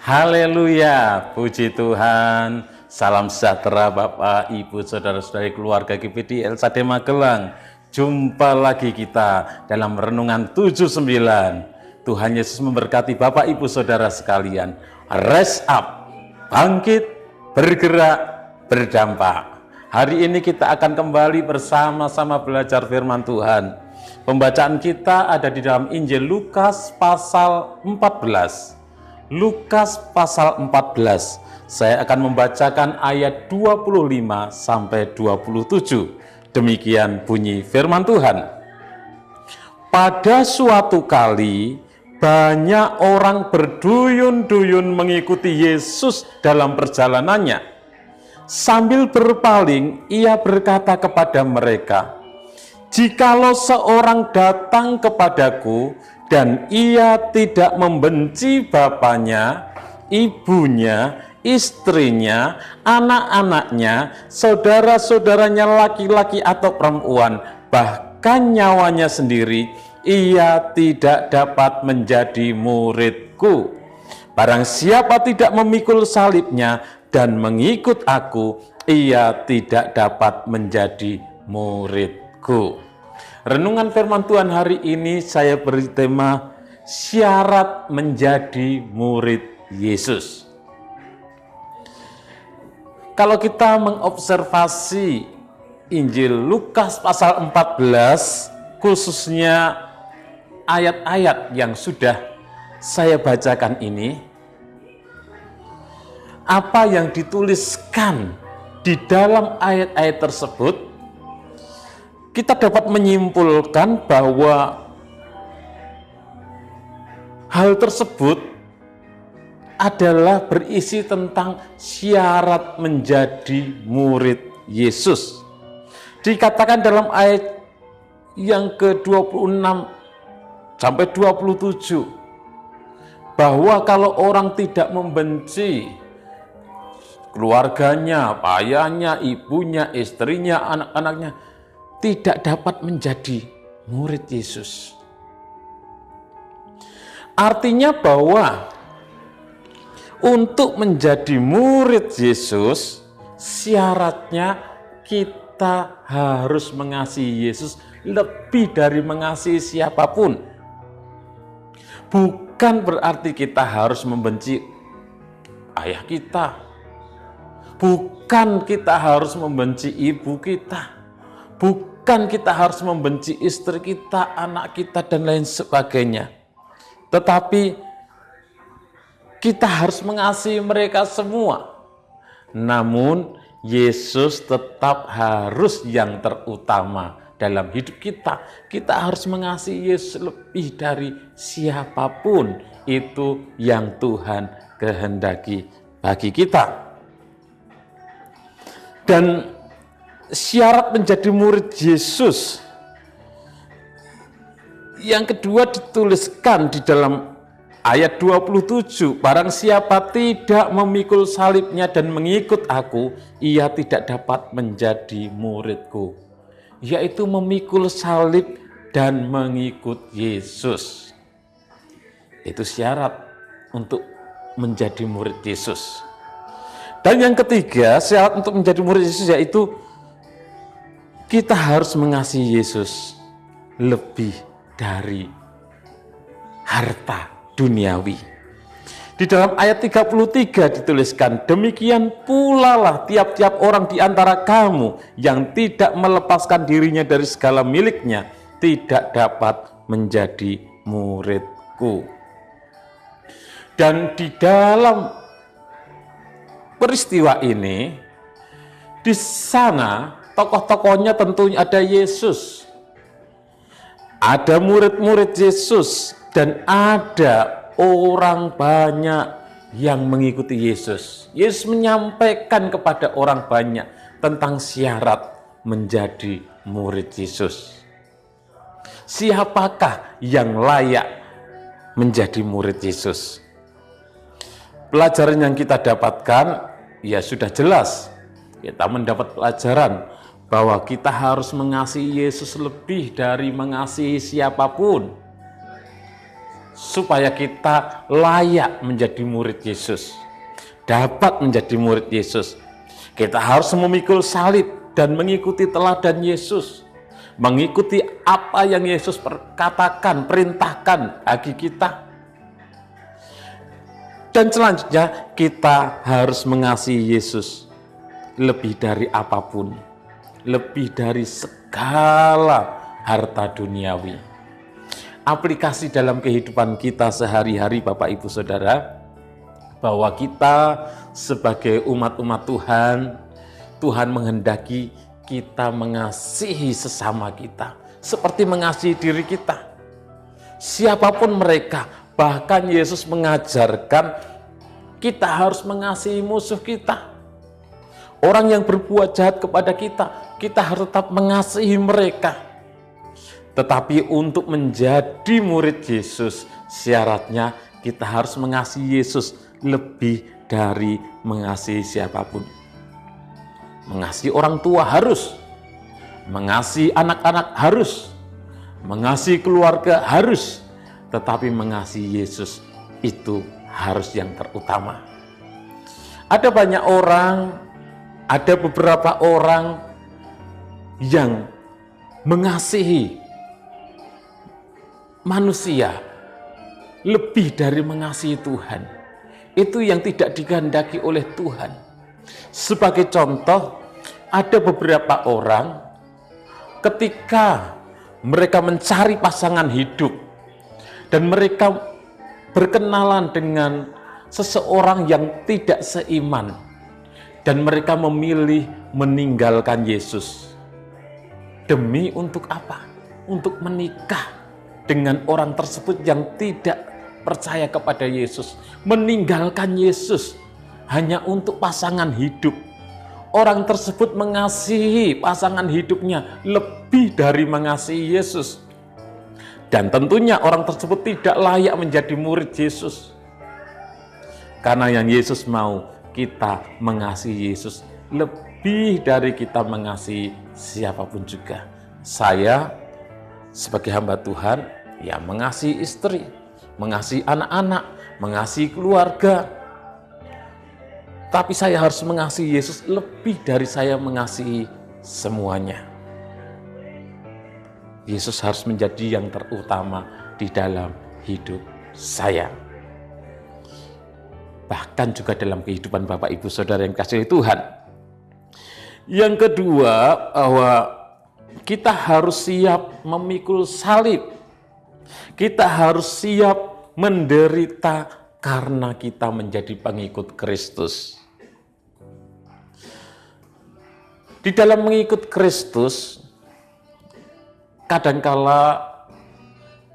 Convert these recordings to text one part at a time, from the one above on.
Haleluya, puji Tuhan. Salam sejahtera Bapak, Ibu, Saudara-saudari keluarga GPD LSAD Magelang. Jumpa lagi kita dalam Renungan 79. Tuhan Yesus memberkati Bapak, Ibu, Saudara sekalian. Rise up, bangkit, bergerak, berdampak. Hari ini kita akan kembali bersama-sama belajar firman Tuhan. Pembacaan kita ada di dalam Injil Lukas pasal 14. Lukas pasal 14, saya akan membacakan ayat 25 sampai 27. Demikian bunyi firman Tuhan. Pada suatu kali, banyak orang berduyun-duyun mengikuti Yesus dalam perjalanannya. Sambil berpaling, ia berkata kepada mereka, "Jikalau seorang datang kepadaku, dan ia tidak membenci bapaknya, ibunya, istrinya, anak-anaknya, saudara-saudaranya laki-laki atau perempuan, bahkan nyawanya sendiri, ia tidak dapat menjadi muridku. Barang siapa tidak memikul salibnya dan mengikut aku, ia tidak dapat menjadi muridku." Renungan firman Tuhan hari ini saya beri tema syarat menjadi murid Yesus. Kalau kita mengobservasi Injil Lukas pasal 14, khususnya ayat-ayat yang sudah saya bacakan ini, apa yang dituliskan di dalam ayat-ayat tersebut, kita dapat menyimpulkan bahwa hal tersebut adalah berisi tentang syarat menjadi murid Yesus. Dikatakan dalam ayat yang ke-26 sampai 27 bahwa kalau orang tidak membenci keluarganya, ayahnya, ibunya, istrinya, anak-anaknya, tidak dapat menjadi murid Yesus. Artinya bahwa untuk menjadi murid Yesus, syaratnya kita harus mengasihi Yesus lebih dari mengasihi siapapun. Bukan berarti kita harus membenci ayah kita. Bukan kita harus membenci ibu kita. Bukan kita harus membenci istri kita, anak kita, dan lain sebagainya. Tetapi kita harus mengasihi mereka semua. Namun Yesus tetap harus yang terutama dalam hidup kita. Kita harus mengasihi Yesus lebih dari siapapun itu yang Tuhan kehendaki bagi kita. Dan syarat menjadi murid Yesus yang kedua dituliskan di dalam ayat 27, barang siapa tidak memikul salibnya dan mengikut aku, ia tidak dapat menjadi muridku. Yaitu memikul salib dan mengikut Yesus. Itu syarat untuk menjadi murid Yesus. Dan yang ketiga, syarat untuk menjadi murid Yesus yaitu kita harus mengasihi Yesus lebih dari harta duniawi. Di dalam ayat 33 dituliskan, demikian pula lah tiap-tiap orang di antara kamu yang tidak melepaskan dirinya dari segala miliknya tidak dapat menjadi muridku. Dan di dalam peristiwa ini, di sana tokoh-tokohnya tentunya ada Yesus, ada murid-murid Yesus, dan ada orang banyak yang mengikuti Yesus. Yesus menyampaikan kepada orang banyak tentang syarat menjadi murid Yesus. Siapakah yang layak menjadi murid Yesus? Pelajaran yang kita dapatkan ya sudah jelas. Kita mendapat pelajaran bahwa kita harus mengasihi Yesus lebih dari mengasihi siapapun. supaya kita layak menjadi murid Yesus, dapat menjadi murid Yesus. Kita harus memikul salib dan mengikuti teladan Yesus, mengikuti apa yang Yesus katakan, perintahkan bagi kita. Dan selanjutnya kita harus mengasihi Yesus lebih dari apapun, lebih dari segala harta duniawi. Aplikasi dalam kehidupan kita sehari-hari, Bapak Ibu Saudara, bahwa kita sebagai umat-umat Tuhan, Tuhan menghendaki kita mengasihi sesama kita seperti mengasihi diri kita. Siapapun mereka, bahkan Yesus mengajarkan kita harus mengasihi musuh kita. Orang yang berbuat jahat kepada kita, kita harus tetap mengasihi mereka. Tetapi untuk menjadi murid Yesus, syaratnya kita harus mengasihi Yesus lebih dari mengasihi siapapun. Mengasihi orang tua harus, mengasihi anak-anak harus, mengasihi keluarga harus, tetapi mengasihi Yesus itu harus yang terutama. Ada banyak orang, ada beberapa orang yang mengasihi manusia lebih dari mengasihi Tuhan. Itu yang tidak dikehendaki oleh Tuhan. Sebagai contoh, ada beberapa orang ketika mereka mencari pasangan hidup dan mereka berkenalan dengan seseorang yang tidak seiman dan mereka memilih meninggalkan Yesus. Demi untuk apa? Untuk menikah dengan orang tersebut yang tidak percaya kepada Yesus, meninggalkan Yesus hanya untuk pasangan hidup. Orang tersebut mengasihi pasangan hidupnya lebih dari mengasihi Yesus. Dan tentunya orang tersebut tidak layak menjadi murid Yesus. Karena yang Yesus mau, kita mengasihi Yesus lebih dari kita mengasihi siapapun juga. Saya sebagai hamba Tuhan, ya mengasihi istri, mengasihi anak-anak, mengasihi keluarga. Tapi saya harus mengasihi Yesus lebih dari saya mengasihi semuanya. Yesus harus menjadi yang terutama di dalam hidup saya. Bahkan juga dalam kehidupan Bapak Ibu Saudara yang dikasihi Tuhan. Yang kedua, bahwa kita harus siap memikul salib. Kita harus siap menderita karena kita menjadi pengikut Kristus. Di dalam mengikut Kristus, kadangkala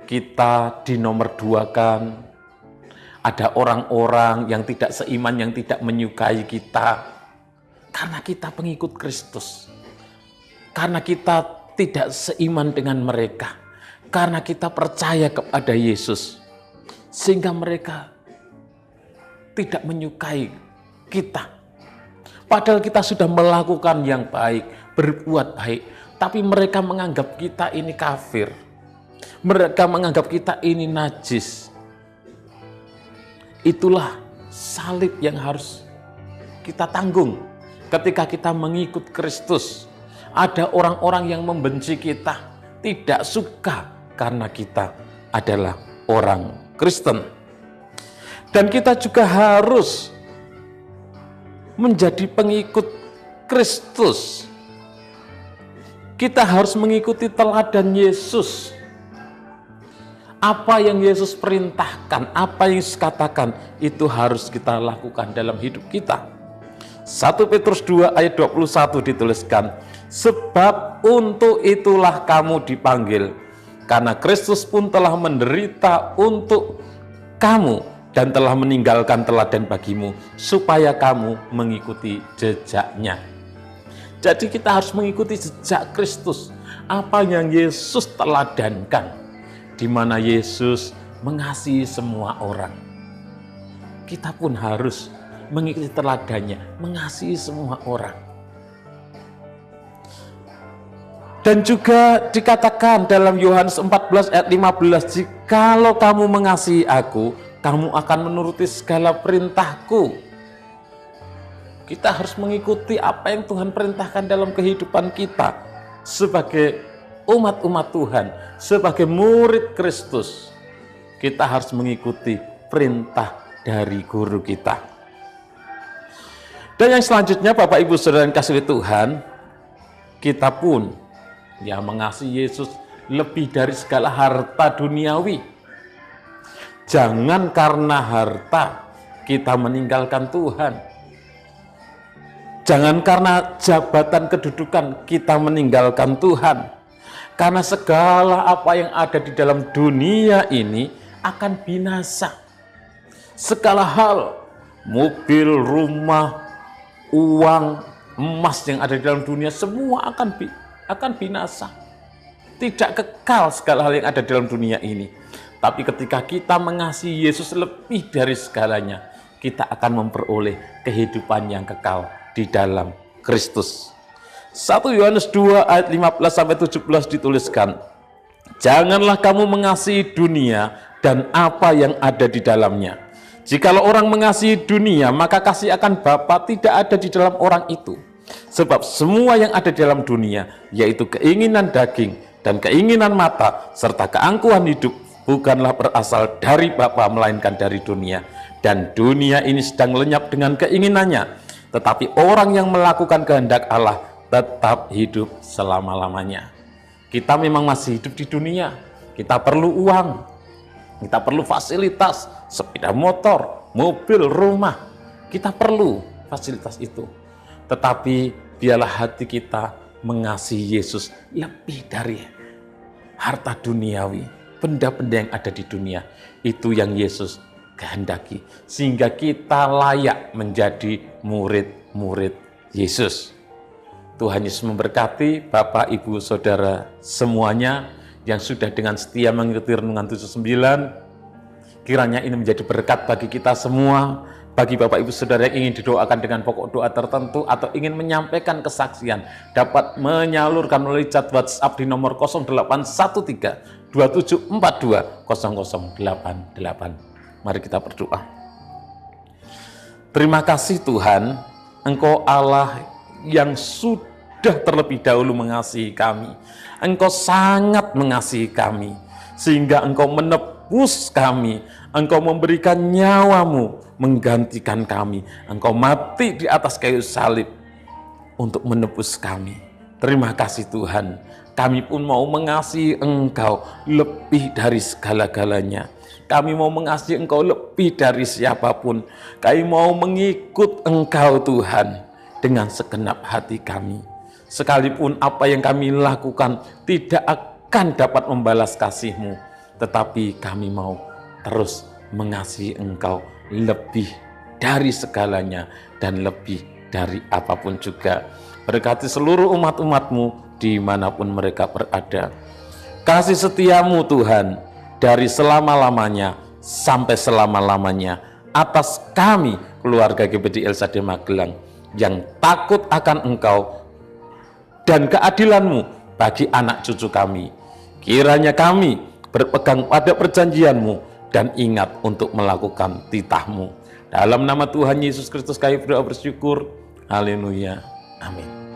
kita dinomorduakan, ada orang-orang yang tidak seiman, yang tidak menyukai kita, karena kita pengikut Kristus. Karena kita tidak seiman dengan mereka, karena kita percaya kepada Yesus, sehingga mereka tidak menyukai kita. Padahal kita sudah melakukan yang baik, berbuat baik, tapi mereka menganggap kita ini kafir. Mereka menganggap kita ini najis. Itulah salib yang harus kita tanggung ketika kita mengikut Kristus. Ada orang-orang yang membenci kita, tidak suka karena kita adalah orang Kristen. Dan kita juga harus menjadi pengikut Kristus. Kita harus mengikuti teladan Yesus. Apa yang Yesus perintahkan, apa yang Yesus katakan, itu harus kita lakukan dalam hidup kita. 1 Petrus 2 ayat 21 dituliskan, sebab untuk itulah kamu dipanggil, karena Kristus pun telah menderita untuk kamu dan telah meninggalkan teladan bagimu, supaya kamu mengikuti jejaknya. Jadi kita harus mengikuti jejak Kristus, apa yang Yesus teladankan, di mana Yesus mengasihi semua orang. Kita pun harus mengikuti teladannya, mengasihi semua orang. Dan juga dikatakan dalam Yohanes 14 ayat 15, jikalau kamu mengasihi aku, kamu akan menuruti segala perintahku. Kita harus mengikuti apa yang Tuhan perintahkan dalam kehidupan kita sebagai umat-umat Tuhan, sebagai murid Kristus. Kita harus mengikuti perintah dari guru kita. Dan yang selanjutnya, Bapak Ibu Saudara yang kasih Tuhan, kita pun yang mengasihi Yesus lebih dari segala harta duniawi. Jangan karena harta kita meninggalkan Tuhan. Jangan karena jabatan kedudukan kita meninggalkan Tuhan. Karena segala apa yang ada di dalam dunia ini akan binasa. Segala hal, mobil, rumah, uang, emas yang ada di dalam dunia, semua akan binasa. Tidak kekal segala hal yang ada dalam dunia ini. Tapi ketika kita mengasihi Yesus lebih dari segalanya, kita akan memperoleh kehidupan yang kekal di dalam Kristus. 1 Yohanes 2 ayat 15-17 dituliskan, janganlah kamu mengasihi dunia dan apa yang ada di dalamnya. Jikalau orang mengasihi dunia, maka kasih akan Bapa tidak ada di dalam orang itu. Sebab semua yang ada di dalam dunia, yaitu keinginan daging dan keinginan mata, serta keangkuhan hidup, bukanlah berasal dari Bapa, melainkan dari dunia. Dan dunia ini sedang lenyap dengan keinginannya. Tetapi orang yang melakukan kehendak Allah tetap hidup selama-lamanya. Kita memang masih hidup di dunia. Kita perlu uang, kita perlu fasilitas, sepeda motor, mobil, rumah. Kita perlu fasilitas itu. Tetapi biarlah hati kita mengasihi Yesus lebih dari harta duniawi, benda-benda yang ada di dunia. Itu yang Yesus kehendaki, sehingga kita layak menjadi murid-murid Yesus. Tuhan Yesus memberkati Bapak, Ibu, Saudara semuanya yang sudah dengan setia mengikuti Renungan 79. Kiranya ini menjadi berkat bagi kita semua. Bagi Bapak Ibu Saudara yang ingin didoakan dengan pokok doa tertentu atau ingin menyampaikan kesaksian, dapat menyalurkan melalui chat WhatsApp di nomor 0813 2742 0088. Mari kita berdoa. Terima kasih Tuhan, Engkau Allah yang sudah terlebih dahulu mengasihi kami. Engkau sangat mengasihi kami, sehingga Engkau menebus kami. Engkau memberikan nyawamu menggantikan kami. Engkau mati di atas kayu salib untuk menebus kami. Terima kasih Tuhan. Kami pun mau mengasihi Engkau lebih dari segala-galanya. Kami mau mengasihi Engkau lebih dari siapapun. Kami mau mengikut Engkau Tuhan dengan segenap hati kami. Sekalipun apa yang kami lakukan tidak akan dapat membalas kasih-Mu, tetapi kami mau terus mengasihi Engkau lebih dari segalanya dan lebih dari apapun juga. Berkati seluruh umat-umat-Mu dimanapun mereka berada. Kasih setiamu Tuhan dari selama-lamanya sampai selama-lamanya atas kami keluarga GBD LSAD Magelang yang takut akan Engkau dan keadilan-Mu bagi anak cucu kami. Kiranya kami berpegang pada perjanjian-Mu dan ingat untuk melakukan titah-Mu. Dalam nama Tuhan Yesus Kristus kami berdoa bersyukur. Haleluya. Amin.